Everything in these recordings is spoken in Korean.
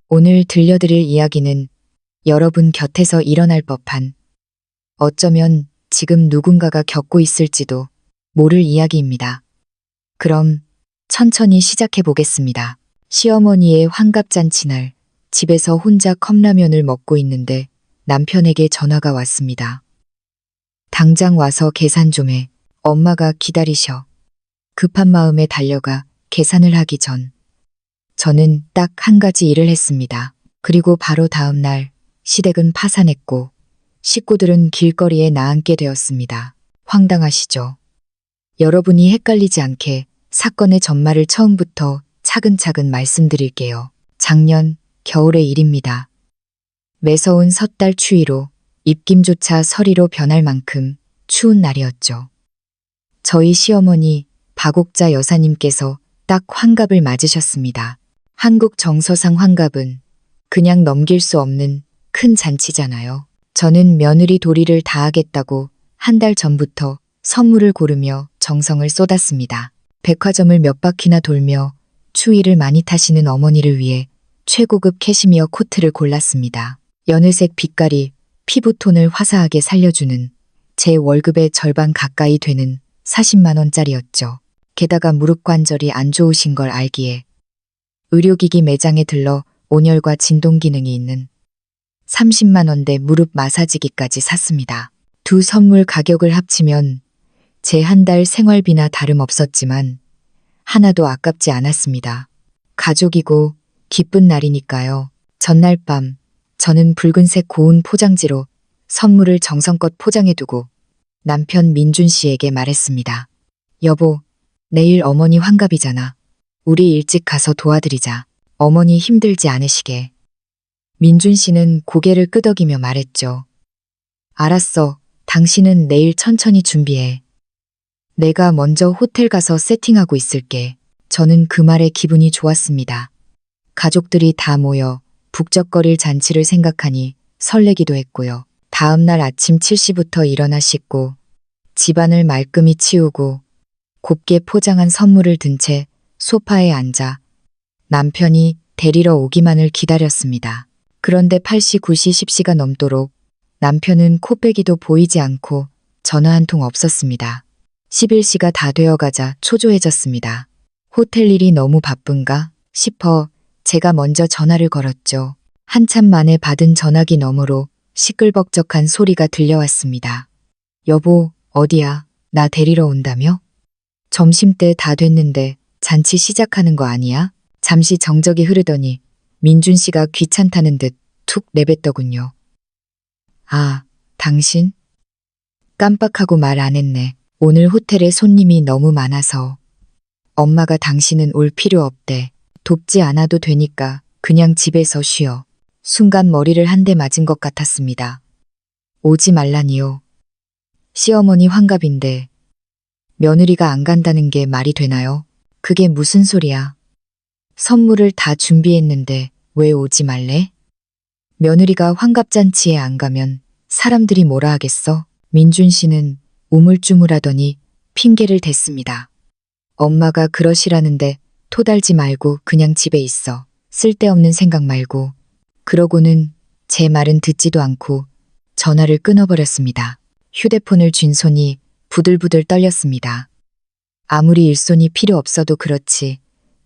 오늘 들려드릴 이야기는 여러분 곁에서 일어날 법한, 어쩌면 지금 누군가가 겪고 있을지도 모를 이야기입니다. 그럼 천천히 시작해 보겠습니다. 시어머니의 환갑잔치날, 집에서 혼자 컵라면을 먹고 있는데 남편에게 전화가 왔습니다. 당장 와서 계산 좀 해. 엄마가 기다리셔. 급한 마음에 달려가 계산을 하기 전 저는 딱 한 가지 일을 했습니다. 그리고 바로 다음 날 시댁은 파산했고 식구들은 길거리에 나앉게 되었습니다. 황당하시죠? 여러분이 헷갈리지 않게 사건의 전말을 처음부터 차근차근 말씀드릴게요. 작년 겨울의 일입니다. 매서운 섣달 추위로 입김조차 서리로 변할 만큼 추운 날이었죠. 저희 시어머니 박옥자 여사님께서 딱 환갑을 맞으셨습니다. 한국 정서상 환갑은 그냥 넘길 수 없는 큰 잔치잖아요. 저는 며느리 도리를 다하겠다고 한 달 전부터 선물을 고르며 정성을 쏟았습니다. 백화점을 몇 바퀴나 돌며 추위를 많이 타시는 어머니를 위해 최고급 캐시미어 코트를 골랐습니다. 연회색 빛깔이 피부톤을 화사하게 살려주는 제 월급의 절반 가까이 되는 40만 원짜리였죠. 게다가 무릎 관절이 안 좋으신 걸 알기에 의료기기 매장에 들러 온열과 진동 기능이 있는 30만 원대 무릎 마사지기까지 샀습니다. 두 선물 가격을 합치면 제 한 달 생활비나 다름없었지만 하나도 아깝지 않았습니다. 가족이고 기쁜 날이니까요. 전날 밤 저는 붉은색 고운 포장지로 선물을 정성껏 포장해두고 남편 민준 씨에게 말했습니다. 여보, 내일 어머니 환갑이잖아. 우리 일찍 가서 도와드리자. 어머니 힘들지 않으시게. 민준 씨는 고개를 끄덕이며 말했죠. 알았어. 당신은 내일 천천히 준비해. 내가 먼저 호텔 가서 세팅하고 있을게. 저는 그 말에 기분이 좋았습니다. 가족들이 다 모여 북적거릴 잔치를 생각하니 설레기도 했고요. 다음 날 아침 7시부터 일어나 씻고 집안을 말끔히 치우고 곱게 포장한 선물을 든 채 소파에 앉아 남편이 데리러 오기만을 기다렸습니다. 그런데 8시, 9시, 10시가 넘도록 남편은 코빼기도 보이지 않고 전화 한 통 없었습니다. 11시가 다 되어가자 초조해졌습니다. 호텔 일이 너무 바쁜가 싶어 제가 먼저 전화를 걸었죠. 한참 만에 받은 전화기 너머로 시끌벅적한 소리가 들려왔습니다. 여보, 어디야? 나 데리러 온다며? 점심때 다 됐는데 잔치 시작하는 거 아니야? 잠시 정적이 흐르더니 민준 씨가 귀찮다는 듯 툭 내뱉더군요. 아, 당신? 깜빡하고 말 안 했네. 오늘 호텔에 손님이 너무 많아서. 엄마가 당신은 올 필요 없대. 돕지 않아도 되니까 그냥 집에서 쉬어. 순간 머리를 한 대 맞은 것 같았습니다. 오지 말라니요. 시어머니 환갑인데 며느리가 안 간다는 게 말이 되나요? 그게 무슨 소리야? 선물을 다 준비했는데 왜 오지 말래? 며느리가 환갑잔치에 안 가면 사람들이 뭐라 하겠어? 민준 씨는 우물쭈물하더니 핑계를 댔습니다. 엄마가 그러시라는데 토달지 말고 그냥 집에 있어. 쓸데없는 생각 말고. 그러고는 제 말은 듣지도 않고 전화를 끊어버렸습니다. 휴대폰을 쥔 손이 부들부들 떨렸습니다. 아무리 일손이 필요 없어도 그렇지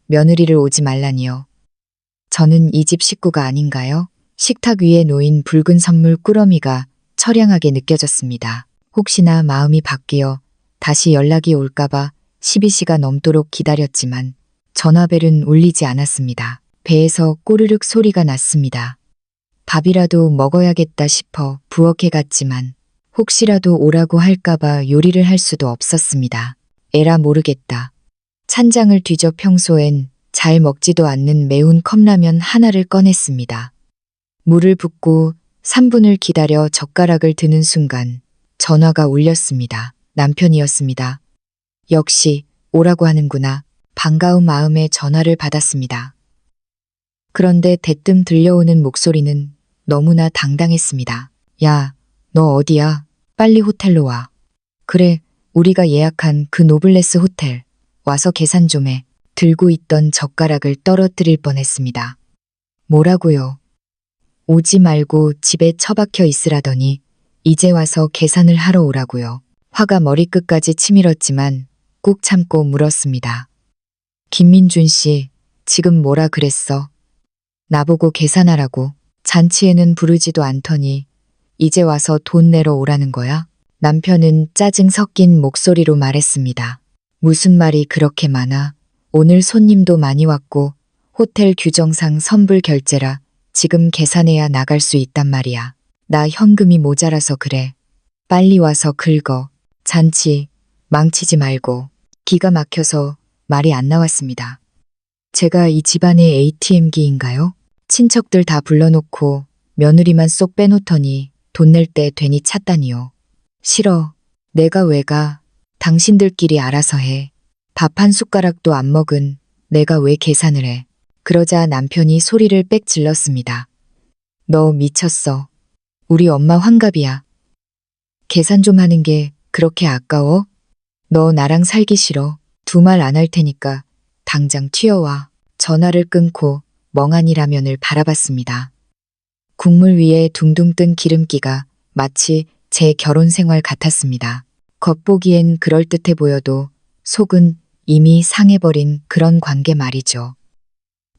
며느리를 오지 말라니요. 저는 이 집 식구가 아닌가요? 식탁 위에 놓인 붉은 선물 꾸러미가 처량하게 느껴졌습니다. 혹시나 마음이 바뀌어 다시 연락이 올까봐 12시가 넘도록 기다렸지만 전화벨은 울리지 않았습니다. 배에서 꼬르륵 소리가 났습니다. 밥이라도 먹어야겠다 싶어 부엌에 갔지만 혹시라도 오라고 할까봐 요리를 할 수도 없었습니다. 에라 모르겠다. 찬장을 뒤져 평소엔 잘 먹지도 않는 매운 컵라면 하나를 꺼냈습니다. 물을 붓고 3분을 기다려 젓가락을 드는 순간 전화가 울렸습니다. 남편이었습니다. 역시 오라고 하는구나. 반가운 마음에 전화를 받았습니다. 그런데 대뜸 들려오는 목소리는 너무나 당당했습니다. 야, 너 어디야? 빨리 호텔로 와. 그래, 우리가 예약한 그 노블레스 호텔. 와서 계산 좀 해. 들고 있던 젓가락을 떨어뜨릴 뻔했습니다. 뭐라고요? 오지 말고 집에 처박혀 있으라더니 이제 와서 계산을 하러 오라고요. 화가 머리끝까지 치밀었지만 꾹 참고 물었습니다. 김민준 씨, 지금 뭐라 그랬어? 나보고 계산하라고. 잔치에는 부르지도 않더니 이제 와서 돈 내러 오라는 거야? 남편은 짜증 섞인 목소리로 말했습니다. 무슨 말이 그렇게 많아? 오늘 손님도 많이 왔고 호텔 규정상 선불 결제라 지금 계산해야 나갈 수 있단 말이야. 나 현금이 모자라서 그래. 빨리 와서 긁어. 잔치 망치지 말고. 기가 막혀서 말이 안 나왔습니다. 제가 이 집안의 ATM기인가요? 친척들 다 불러놓고 며느리만 쏙 빼놓더니 돈 낼 때 괜히 찼다니요. 싫어. 내가 왜 가? 당신들끼리 알아서 해. 밥 한 숟가락도 안 먹은 내가 왜 계산을 해. 그러자 남편이 소리를 빽 질렀습니다. 너 미쳤어. 우리 엄마 환갑이야. 계산 좀 하는 게 그렇게 아까워? 너 나랑 살기 싫어. 두 말 안 할 테니까 당장 튀어와. 전화를 끊고 멍하니 라면을 바라봤습니다. 국물 위에 둥둥 뜬 기름기가 마치 제 결혼 생활 같았습니다. 겉보기엔 그럴듯해 보여도 속은 이미 상해버린 그런 관계 말이죠.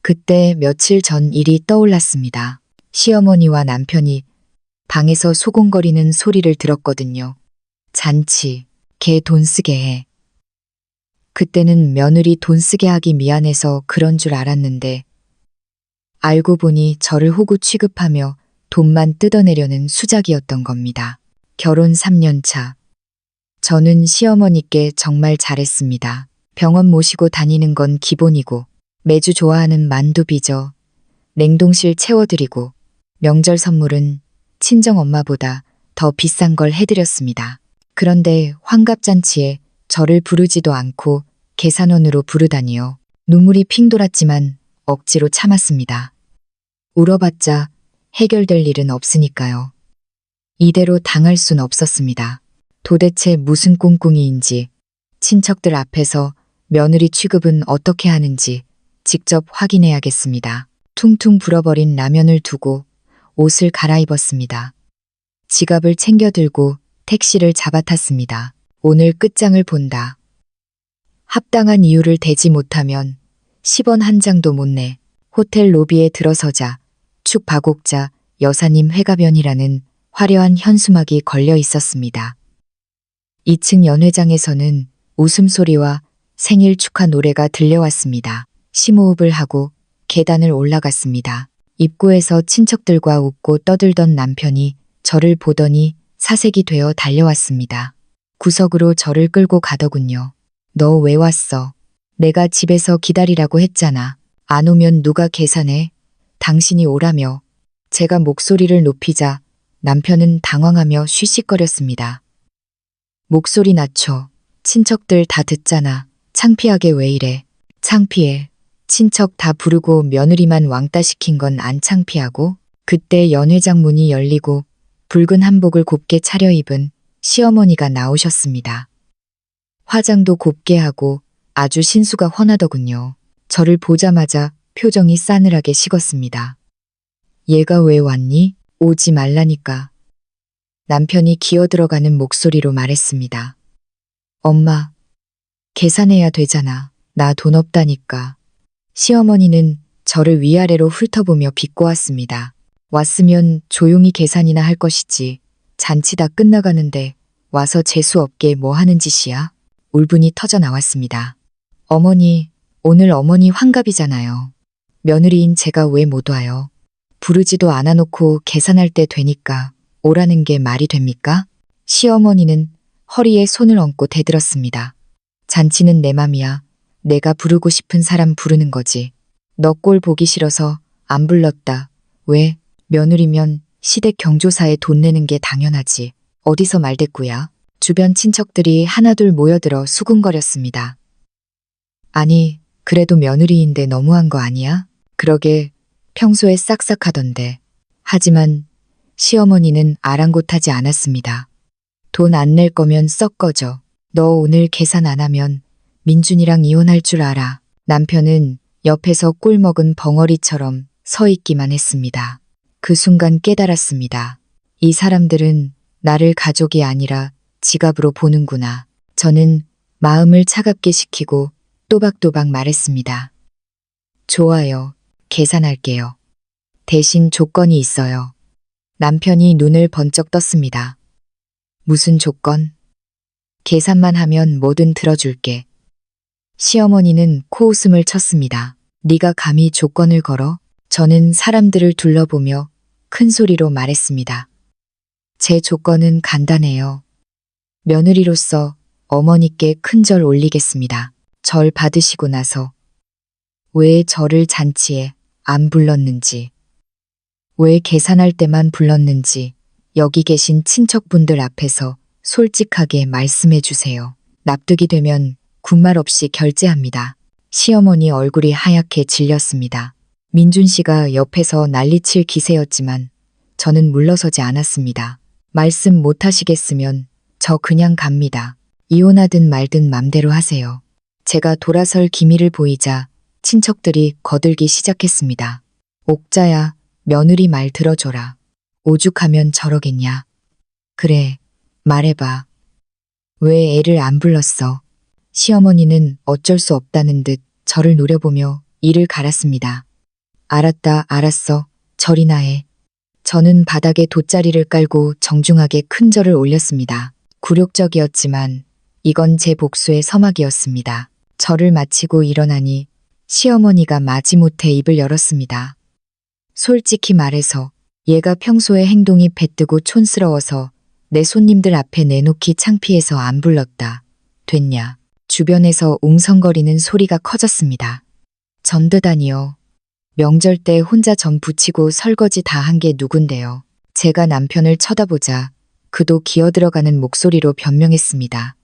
그때 며칠 전 일이 떠올랐습니다. 시어머니와 남편이 방에서 소곤거리는 소리를 들었거든요. 잔치, 걔 돈 쓰게 해. 그때는 며느리 돈 쓰게 하기 미안해서 그런 줄 알았는데 알고 보니 저를 호구 취급하며 돈만 뜯어내려는 수작이었던 겁니다. 결혼 3년 차. 저는 시어머니께 정말 잘했습니다. 병원 모시고 다니는 건 기본이고 매주 좋아하는 만두 빚어 냉동실 채워드리고 명절 선물은 친정엄마보다 더 비싼 걸 해드렸습니다. 그런데 환갑잔치에 저를 부르지도 않고 계산원으로 부르다니요. 눈물이 핑 돌았지만 억지로 참았습니다. 울어봤자 해결될 일은 없으니까요. 이대로 당할 순 없었습니다. 도대체 무슨 꿍꿍이인지 친척들 앞에서 며느리 취급은 어떻게 하는지 직접 확인해야겠습니다. 퉁퉁 불어버린 라면을 두고 옷을 갈아입었습니다. 지갑을 챙겨 들고 택시를 잡아탔습니다. 오늘 끝장을 본다. 합당한 이유를 대지 못하면 10원 한 장도 못 내. 호텔 로비에 들어서자 축바곡자 여사님 회가변이라는 화려한 현수막이 걸려 있었습니다. 2층 연회장에서는 웃음소리와 생일 축하 노래가 들려왔습니다. 심호흡을 하고 계단을 올라갔습니다. 입구에서 친척들과 웃고 떠들던 남편이 저를 보더니 사색이 되어 달려왔습니다. 구석으로 저를 끌고 가더군요. 너 왜 왔어? 내가 집에서 기다리라고 했잖아. 안 오면 누가 계산해? 당신이 오라며. 제가 목소리를 높이자 남편은 당황하며 쉬쉬거렸습니다. 목소리 낮춰. 친척들 다 듣잖아. 창피하게 왜 이래? 창피해. 친척 다 부르고 며느리만 왕따 시킨 건 안 창피하고? 그때 연회장 문이 열리고 붉은 한복을 곱게 차려입은 시어머니가 나오셨습니다. 화장도 곱게 하고 아주 신수가 훤하더군요. 저를 보자마자 표정이 싸늘하게 식었습니다. 얘가 왜 왔니? 오지 말라니까. 남편이 기어들어가는 목소리로 말했습니다. 엄마, 계산해야 되잖아. 나 돈 없다니까. 시어머니는 저를 위아래로 훑어보며 비꼬았습니다. 왔으면 조용히 계산이나 할 것이지. 잔치 다 끝나가는데 와서 재수 없게 뭐 하는 짓이야? 울분이 터져 나왔습니다. 어머니, 오늘 어머니 환갑이잖아요. 며느리인 제가 왜 못 와요? 부르지도 않아 놓고 계산할 때 되니까 오라는 게 말이 됩니까? 시어머니는 허리에 손을 얹고 대들었습니다. 잔치는 내 맘이야. 내가 부르고 싶은 사람 부르는 거지. 너 꼴 보기 싫어서 안 불렀다. 왜? 며느리면 시댁 경조사에 돈 내는 게 당연하지. 어디서 말대꾸야? 주변 친척들이 하나둘 모여들어 수군거렸습니다. 아니, 그래도 며느리인데 너무한 거 아니야? 그러게 평소에 싹싹하던데. 하지만 시어머니는 아랑곳하지 않았습니다. 돈 안 낼 거면 썩 꺼져. 너 오늘 계산 안 하면 민준이랑 이혼할 줄 알아. 남편은 옆에서 꿀 먹은 벙어리처럼 서 있기만 했습니다. 그 순간 깨달았습니다. 이 사람들은 나를 가족이 아니라 지갑으로 보는구나. 저는 마음을 차갑게 식히고 또박또박 말했습니다. 좋아요. 계산할게요. 대신 조건이 있어요. 남편이 눈을 번쩍 떴습니다. 무슨 조건? 계산만 하면 뭐든 들어줄게. 시어머니는 코웃음을 쳤습니다. 네가 감히 조건을 걸어? 저는 사람들을 둘러보며 큰 소리로 말했습니다. 제 조건은 간단해요. 며느리로서 어머니께 큰 절 올리겠습니다. 절 받으시고 나서 왜 저를 잔치에 안 불렀는지, 왜 계산할 때만 불렀는지 여기 계신 친척분들 앞에서 솔직하게 말씀해 주세요. 납득이 되면 군말 없이 결제합니다. 시어머니 얼굴이 하얗게 질렸습니다. 민준 씨가 옆에서 난리칠 기세였지만 저는 물러서지 않았습니다. 말씀 못 하시겠으면 저 그냥 갑니다. 이혼하든 말든 맘대로 하세요. 제가 돌아설 기미를 보이자 친척들이 거들기 시작했습니다. 옥자야, 며느리 말 들어줘라. 오죽하면 저러겠냐. 그래, 말해봐. 왜 애를 안 불렀어? 시어머니는 어쩔 수 없다는 듯 저를 노려보며 이를 갈았습니다. 알았다, 알았어. 절이나 해. 저는 바닥에 돗자리를 깔고 정중하게 큰 절을 올렸습니다. 굴욕적이었지만 이건 제 복수의 서막이었습니다. 절을 마치고 일어나니 시어머니가 마지못해 입을 열었습니다. 솔직히 말해서 얘가 평소에 행동이 배뜨고 촌스러워서 내 손님들 앞에 내놓기 창피해서 안 불렀다. 됐냐? 주변에서 웅성거리는 소리가 커졌습니다. 전드다니요. 명절 때 혼자 전 부치고 설거지 다 한 게 누군데요. 제가 남편을 쳐다보자 그도 기어들어가는 목소리로 변명했습니다.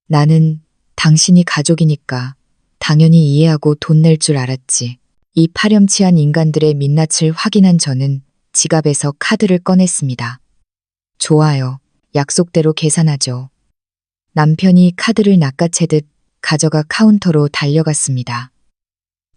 나는 당신이 가족이니까 당연히 이해하고 돈 낼 줄 알았지. 이 파렴치한 인간들의 민낯을 확인한 저는 지갑에서 카드를 꺼냈습니다. 좋아요. 약속대로 계산하죠. 남편이 카드를 낚아채듯 가져가 카운터로 달려갔습니다.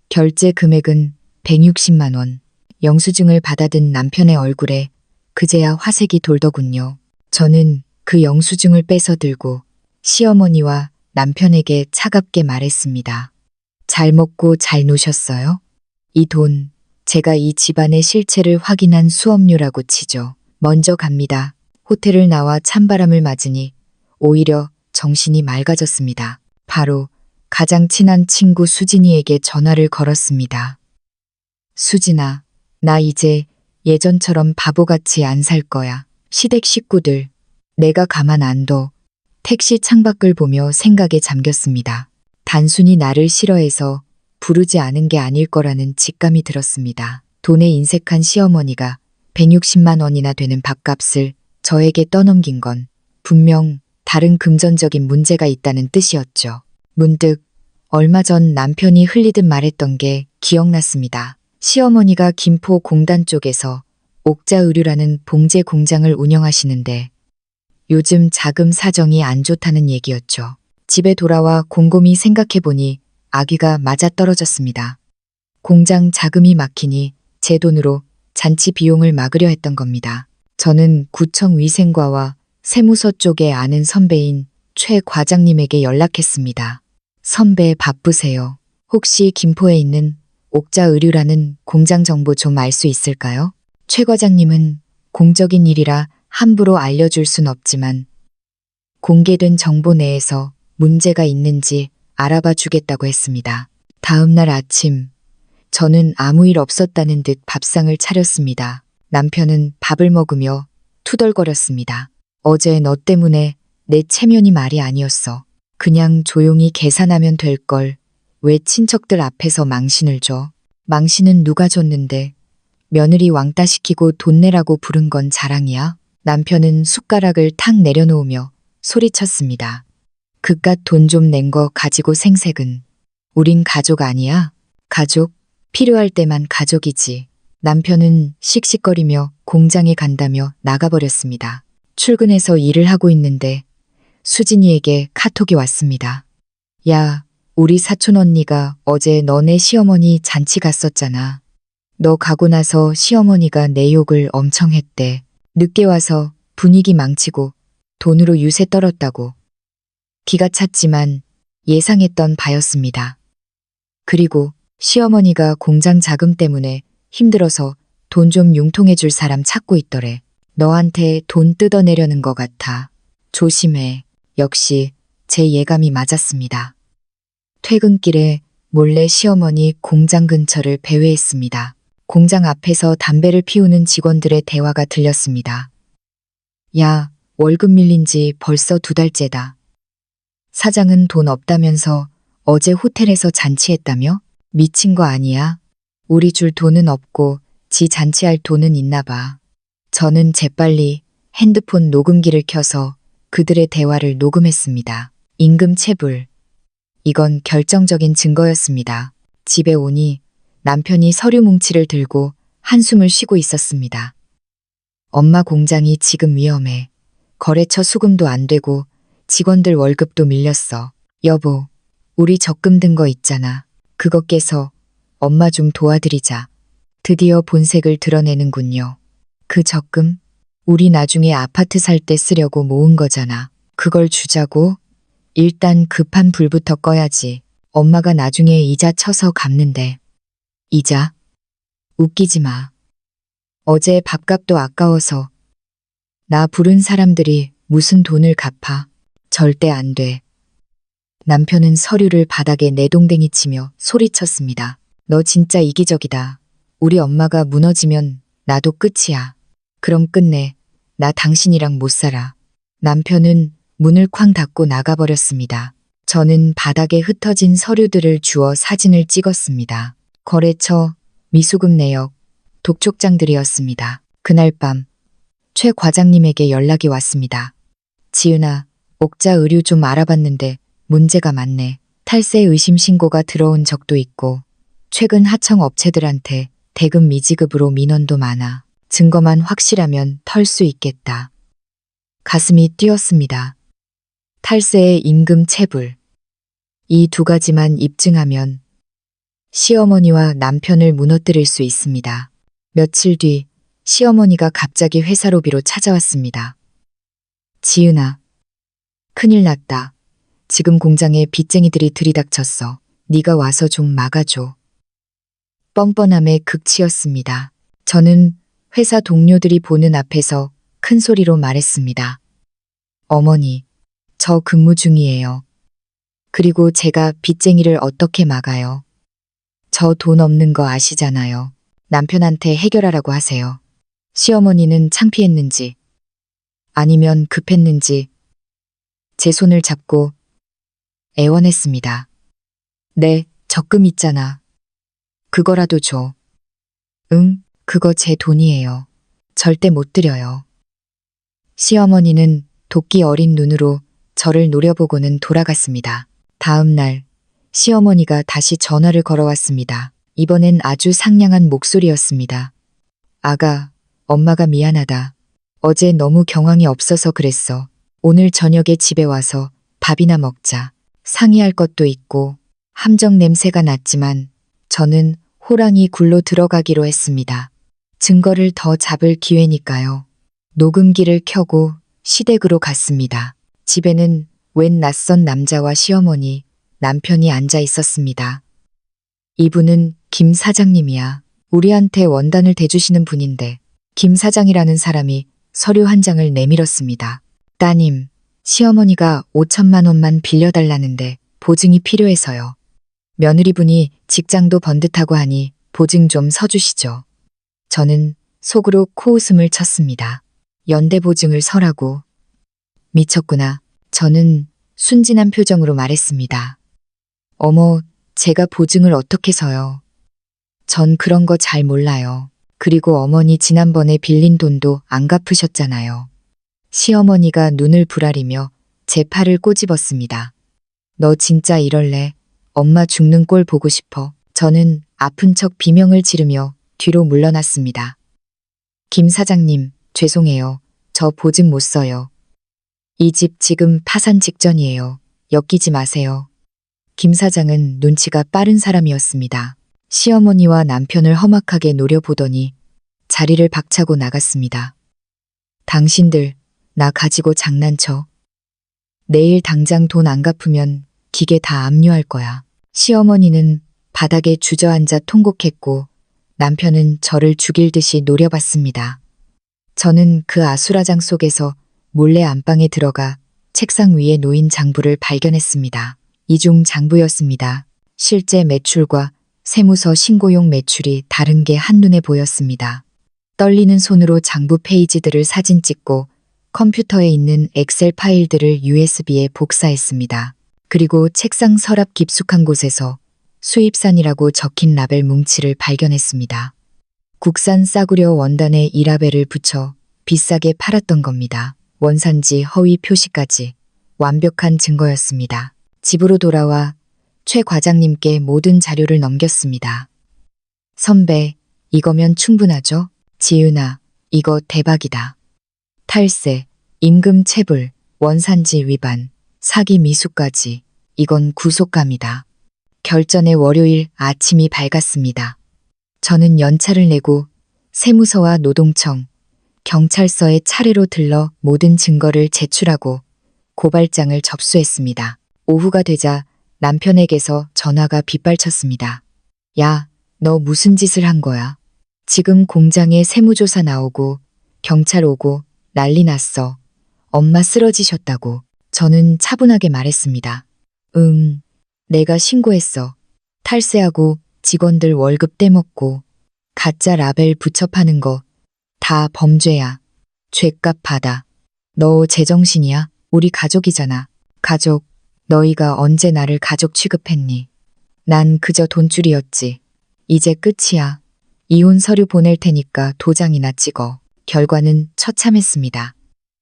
결제 금액은 160만 원. 영수증을 받아든 남편의 얼굴에 그제야 화색이 돌더군요. 저는 그 영수증을 뺏어 들고 시어머니와 남편에게 차갑게 말했습니다. 잘 먹고 잘 노셨어요? 이 돈, 제가 이 집안의 실체를 확인한 수업료라고 치죠. 먼저 갑니다. 호텔을 나와 찬바람을 맞으니 오히려 정신이 맑아졌습니다. 바로 가장 친한 친구 수진이에게 전화를 걸었습니다. 수진아, 나 이제 예전처럼 바보같이 안 살 거야. 시댁 식구들, 내가 가만 안 둬. 택시 창밖을 보며 생각에 잠겼습니다. 단순히 나를 싫어해서 부르지 않은 게 아닐 거라는 직감이 들었습니다. 돈에 인색한 시어머니가 160만 원이나 되는 밥값을 저에게 떠넘긴 건 분명 다른 금전적인 문제가 있다는 뜻이었죠. 문득 얼마 전 남편이 흘리듯 말했던 게 기억났습니다. 시어머니가 김포 공단 쪽에서 옥자의류라는 봉제 공장을 운영하시는데 요즘 자금 사정이 안 좋다는 얘기였죠. 집에 돌아와 곰곰이 생각해보니 아귀가 맞아떨어졌습니다. 공장 자금이 막히니 제 돈으로 잔치 비용을 막으려 했던 겁니다. 저는 구청 위생과와 세무서 쪽에 아는 선배인 최 과장님에게 연락했습니다. 선배 바쁘세요. 혹시 김포에 있는 옥자의류라는 공장 정보 좀 알 수 있을까요? 최 과장님은 공적인 일이라 함부로 알려줄 순 없지만 공개된 정보 내에서 문제가 있는지 알아봐 주겠다고 했습니다. 다음 날 아침 저는 아무 일 없었다는 듯 밥상을 차렸습니다. 남편은 밥을 먹으며 투덜거렸습니다. 어제 너 때문에 내 체면이 말이 아니었어. 그냥 조용히 계산하면 될 걸 왜 친척들 앞에서 망신을 줘? 망신은 누가 줬는데 며느리 왕따 시키고 돈 내라고 부른 건 자랑이야? 남편은 숟가락을 탁 내려놓으며 소리쳤습니다. 그깟 돈 좀 낸 거 가지고 생색은. 우린 가족 아니야? 가족? 필요할 때만 가족이지. 남편은 씩씩거리며 공장에 간다며 나가버렸습니다. 출근해서 일을 하고 있는데 수진이에게 카톡이 왔습니다. 야, 우리 사촌 언니가 어제 너네 시어머니 잔치 갔었잖아. 너 가고 나서 시어머니가 내 욕을 엄청 했대. 늦게 와서 분위기 망치고 돈으로 유세 떨었다고. 기가 찼지만 예상했던 바였습니다. 그리고 시어머니가 공장 자금 때문에 힘들어서 돈 좀 융통해 줄 사람 찾고 있더래. 너한테 돈 뜯어내려는 것 같아. 조심해. 역시 제 예감이 맞았습니다. 퇴근길에 몰래 시어머니 공장 근처를 배회했습니다. 공장 앞에서 담배를 피우는 직원들의 대화가 들렸습니다. 야, 월급 밀린 지 벌써 2달째다. 사장은 돈 없다면서 어제 호텔에서 잔치했다며? 미친 거 아니야? 우리 줄 돈은 없고 지 잔치할 돈은 있나 봐. 저는 재빨리 핸드폰 녹음기를 켜서 그들의 대화를 녹음했습니다. 임금 체불. 이건 결정적인 증거였습니다. 집에 오니 남편이 서류 뭉치를 들고 한숨을 쉬고 있었습니다. 엄마 공장이 지금 위험해. 거래처 수금도 안 되고 직원들 월급도 밀렸어. 여보, 우리 적금 든 거 있잖아. 그거 깨서 엄마 좀 도와드리자. 드디어 본색을 드러내는군요. 그 적금? 우리 나중에 아파트 살 때 쓰려고 모은 거잖아. 그걸 주자고? 일단 급한 불부터 꺼야지. 엄마가 나중에 이자 쳐서 갚는데. 이자? 웃기지 마. 어제 밥값도 아까워서. 나 부른 사람들이 무슨 돈을 갚아. 절대 안 돼. 남편은 서류를 바닥에 내동댕이 치며 소리쳤습니다. 너 진짜 이기적이다. 우리 엄마가 무너지면 나도 끝이야. 그럼 끝내. 나 당신이랑 못 살아. 남편은 문을 쾅 닫고 나가버렸습니다. 저는 바닥에 흩어진 서류들을 주워 사진을 찍었습니다. 거래처, 미수금 내역, 독촉장들이었습니다. 그날 밤 최 과장님에게 연락이 왔습니다. 지은아, 옥자 의류 좀 알아봤는데 문제가 많네. 탈세 의심 신고가 들어온 적도 있고 최근 하청 업체들한테 대금 미지급으로 민원도 많아. 증거만 확실하면 털 수 있겠다. 가슴이 뛰었습니다. 탈세의 임금 체불. 이 2가지만 입증하면 시어머니와 남편을 무너뜨릴 수 있습니다. 며칠 뒤 시어머니가 갑자기 회사 로비로 찾아왔습니다. 지은아, 큰일 났다. 지금 공장에 빚쟁이들이 들이닥쳤어. 네가 와서 좀 막아줘. 뻔뻔함의 극치였습니다. 저는 회사 동료들이 보는 앞에서 큰 소리로 말했습니다. 어머니, 저 근무 중이에요. 그리고 제가 빚쟁이를 어떻게 막아요? 저 돈 없는 거 아시잖아요. 남편한테 해결하라고 하세요. 시어머니는 창피했는지 아니면 급했는지 제 손을 잡고 애원했습니다. 네, 적금 있잖아. 그거라도 줘. 응, 그거 제 돈이에요. 절대 못 드려요. 시어머니는 도끼 어린 눈으로 저를 노려보고는 돌아갔습니다. 다음 날 시어머니가 다시 전화를 걸어왔습니다. 이번엔 아주 상냥한 목소리였습니다. 아가, 엄마가 미안하다. 어제 너무 경황이 없어서 그랬어. 오늘 저녁에 집에 와서 밥이나 먹자. 상의할 것도 있고 함정 냄새가 났지만 저는 호랑이 굴로 들어가기로 했습니다. 증거를 더 잡을 기회니까요. 녹음기를 켜고 시댁으로 갔습니다. 집에는 웬 낯선 남자와 시어머니, 남편이 앉아 있었습니다. 이분은 김 사장님이야. 우리한테 원단을 대주시는 분인데 김 사장이라는 사람이 서류 한 장을 내밀었습니다. 따님, 시어머니가 5천만 원만 빌려달라는데 보증이 필요해서요. 며느리분이 직장도 번듯하고 하니 보증 좀 서주시죠. 저는 속으로 코웃음을 쳤습니다. 연대보증을 서라고. 미쳤구나. 저는 순진한 표정으로 말했습니다. 어머, 제가 보증을 어떻게 서요? 전 그런 거 잘 몰라요. 그리고 어머니 지난번에 빌린 돈도 안 갚으셨잖아요. 시어머니가 눈을 부라리며 제 팔을 꼬집었습니다. 너 진짜 이럴래? 엄마 죽는 꼴 보고 싶어. 저는 아픈 척 비명을 지르며 뒤로 물러났습니다. 김 사장님, 죄송해요. 저 보증 못 써요. 이 집 지금 파산 직전이에요. 엮이지 마세요. 김 사장은 눈치가 빠른 사람이었습니다. 시어머니와 남편을 험악하게 노려보더니 자리를 박차고 나갔습니다. 당신들, 나 가지고 장난쳐. 내일 당장 돈 안 갚으면 기계 다 압류할 거야. 시어머니는 바닥에 주저앉아 통곡했고 남편은 저를 죽일 듯이 노려봤습니다. 저는 그 아수라장 속에서 몰래 안방에 들어가 책상 위에 놓인 장부를 발견했습니다. 이중 장부였습니다. 실제 매출과 세무서 신고용 매출이 다른 게 한눈에 보였습니다. 떨리는 손으로 장부 페이지들을 사진 찍고 컴퓨터에 있는 엑셀 파일들을 USB에 복사했습니다. 그리고 책상 서랍 깊숙한 곳에서 수입산이라고 적힌 라벨 뭉치를 발견했습니다. 국산 싸구려 원단에 이 라벨을 붙여 비싸게 팔았던 겁니다. 원산지 허위 표시까지 완벽한 증거였습니다. 집으로 돌아와 최 과장님께 모든 자료를 넘겼습니다. 선배, 이거면 충분하죠? 지은아, 이거 대박이다. 탈세, 임금 체불, 원산지 위반, 사기 미수까지. 이건 구속감이다. 결전의 월요일 아침이 밝았습니다. 저는 연차를 내고 세무서와 노동청, 경찰서에 차례로 들러 모든 증거를 제출하고 고발장을 접수했습니다. 오후가 되자 남편에게서 전화가 빗발쳤습니다. 야, 너 무슨 짓을 한 거야? 지금 공장에 세무조사 나오고 경찰 오고 난리 났어. 엄마 쓰러지셨다고. 저는 차분하게 말했습니다. 내가 신고했어. 탈세하고 직원들 월급 떼먹고 가짜 라벨 붙여 파는 거 다 범죄야. 죄값 받아. 너 제정신이야? 우리 가족이잖아. 가족, 너희가 언제 나를 가족 취급했니? 난 그저 돈줄이었지. 이제 끝이야. 이혼 서류 보낼 테니까 도장이나 찍어. 결과는 처참했습니다.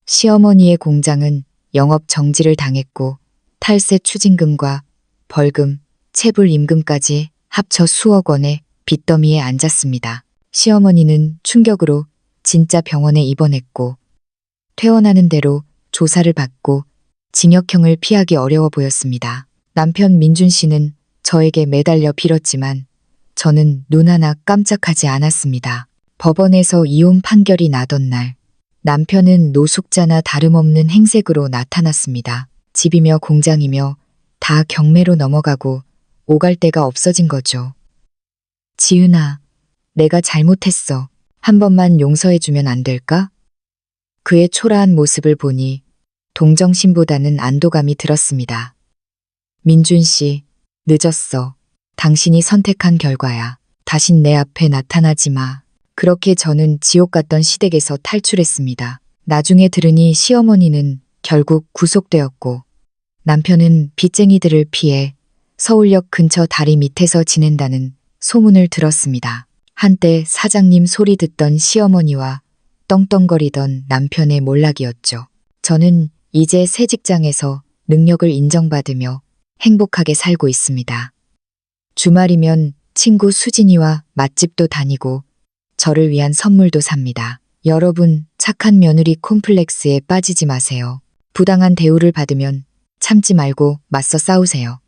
시어머니의 공장은 영업 정지를 당했고 탈세 추징금과 벌금, 체불 임금까지 합쳐 수억 원의 빚더미에 앉았습니다. 시어머니는 충격으로 진짜 병원에 입원했고 퇴원하는 대로 조사를 받고 징역형을 피하기 어려워 보였습니다. 남편 민준 씨는 저에게 매달려 빌었지만 저는 눈 하나 깜짝하지 않았습니다. 법원에서 이혼 판결이 나던 날 남편은 노숙자나 다름없는 행색으로 나타났습니다. 집이며 공장이며 다 경매로 넘어가고 오갈 데가 없어진 거죠. 지은아, 내가 잘못했어. 한 번만 용서해주면 안 될까? 그의 초라한 모습을 보니 동정심보다는 안도감이 들었습니다. 민준 씨, 늦었어. 당신이 선택한 결과야. 다신 내 앞에 나타나지 마. 그렇게 저는 지옥 같던 시댁에서 탈출했습니다. 나중에 들으니 시어머니는 결국 구속되었고 남편은 빚쟁이들을 피해 서울역 근처 다리 밑에서 지낸다는 소문을 들었습니다. 한때 사장님 소리 듣던 시어머니와 떵떵거리던 남편의 몰락이었죠. 저는 이제 새 직장에서 능력을 인정받으며 행복하게 살고 있습니다. 주말이면 친구 수진이와 맛집도 다니고 저를 위한 선물도 삽니다. 여러분, 착한 며느리 콤플렉스에 빠지지 마세요. 부당한 대우를 받으면 참지 말고 맞서 싸우세요.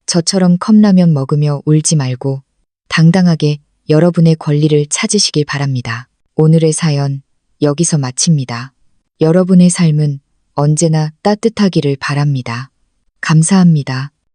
저처럼 컵라면 먹으며 울지 말고 당당하게 여러분의 권리를 찾으시길 바랍니다. 오늘의 사연 여기서 마칩니다. 여러분의 삶은 언제나 따뜻하기를 바랍니다. 감사합니다.